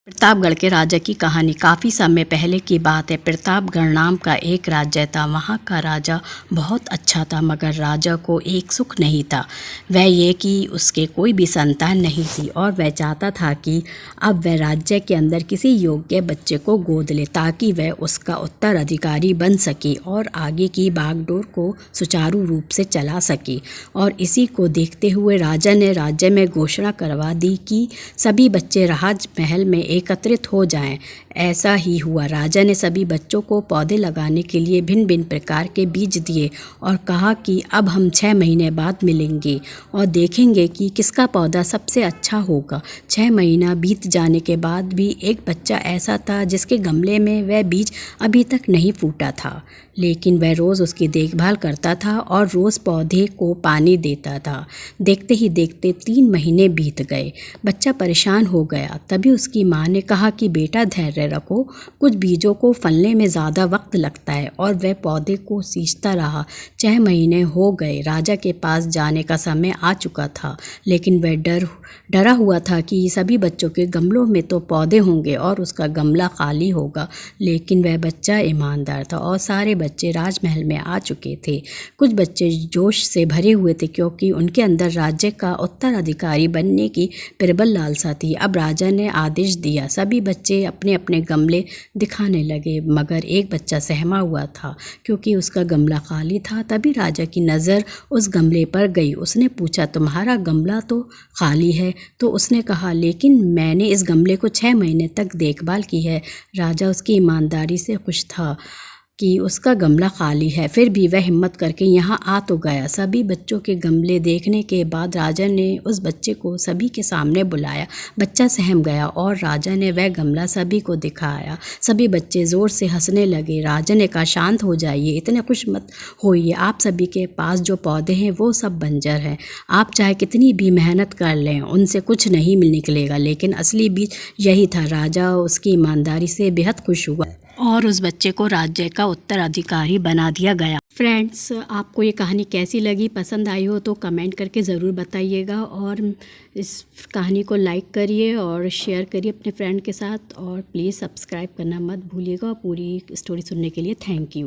प्रतापगढ़ के राजा की कहानी काफ़ी समय पहले की बात है। प्रतापगढ़ नाम का एक राज्य था। वहाँ का राजा बहुत अच्छा था, मगर राजा को एक सुख नहीं था। वह ये कि उसके कोई भी संतान नहीं थी और वह चाहता था कि अब वह राज्य के अंदर किसी योग्य बच्चे को गोद ले ताकि वह उसका उत्तराधिकारी बन सके और आगे की बागडोर को सुचारू रूप से चला सके। और इसी को देखते हुए राजा ने राज्य में घोषणा करवा दी कि सभी बच्चे राजमहल में एकत्रित हो जाएं। ऐसा ही हुआ। राजा ने सभी बच्चों को पौधे लगाने के लिए भिन्न भिन्न प्रकार के बीज दिए और कहा कि अब हम 6 महीने बाद मिलेंगे और देखेंगे कि किसका पौधा सबसे अच्छा होगा। 6 महीना बीत जाने के बाद भी एक बच्चा ऐसा था जिसके गमले में वह बीज अभी तक नहीं फूटा था, लेकिन वह रोज़ उसकी देखभाल करता था और रोज़ पौधे को पानी देता था। देखते ही देखते 3 महीने बीत गए। बच्चा परेशान हो गया। तभी उसकी माँ ने कहा कि बेटा धैर्य रखो, कुछ बीजों को फलने में ज़्यादा वक्त लगता है। और वह पौधे को सींचता रहा। 6 महीने हो गए। राजा के पास जाने का समय आ चुका था, लेकिन वह डरा हुआ था कि सभी बच्चों के गमलों में तो पौधे होंगे और उसका गमला खाली होगा। लेकिन वह बच्चा ईमानदार था और सारे बच्चे राजमहल में आ चुके थे। कुछ बच्चे जोश से भरे हुए थे क्योंकि उनके अंदर राज्य का उत्तराधिकारी बनने की प्रबल लालसा थी। अब राजा ने आदेश दिया, सभी बच्चे अपने अपने गमले दिखाने लगे, मगर एक बच्चा सहमा हुआ था क्योंकि उसका गमला खाली था। तभी राजा की नज़र उस गमले पर गई। उसने पूछा, तुम्हारा गमला तो खाली है? तो उसने कहा, लेकिन मैंने इस गमले को 6 महीने तक देखभाल की है। राजा उसकी ईमानदारी से खुश था कि उसका गमला खाली है, फिर भी वह हिम्मत करके यहाँ आ तो गया। सभी बच्चों के गमले देखने के बाद राजा ने उस बच्चे को सभी के सामने बुलाया। बच्चा सहम गया और राजा ने वह गमला सभी को दिखाया। सभी बच्चे ज़ोर से हंसने लगे। राजा ने कहा, शांत हो जाइए, इतने खुश मत होइए। आप सभी के पास जो पौधे हैं वो सब बंजर हैं। आप चाहे कितनी भी मेहनत कर लें, उनसे कुछ नहीं निकलेगा। लेकिन असली बीज यही था। राजा उसकी ईमानदारी से बेहद खुश हुआ और उस बच्चे को राज्य का उत्तराधिकारी बना दिया गया। फ्रेंड्स, आपको ये कहानी कैसी लगी? पसंद आई हो तो कमेंट करके ज़रूर बताइएगा और इस कहानी को लाइक करिए और शेयर करिए अपने फ्रेंड के साथ और प्लीज़ सब्सक्राइब करना मत भूलिएगा। पूरी स्टोरी सुनने के लिए थैंक यू।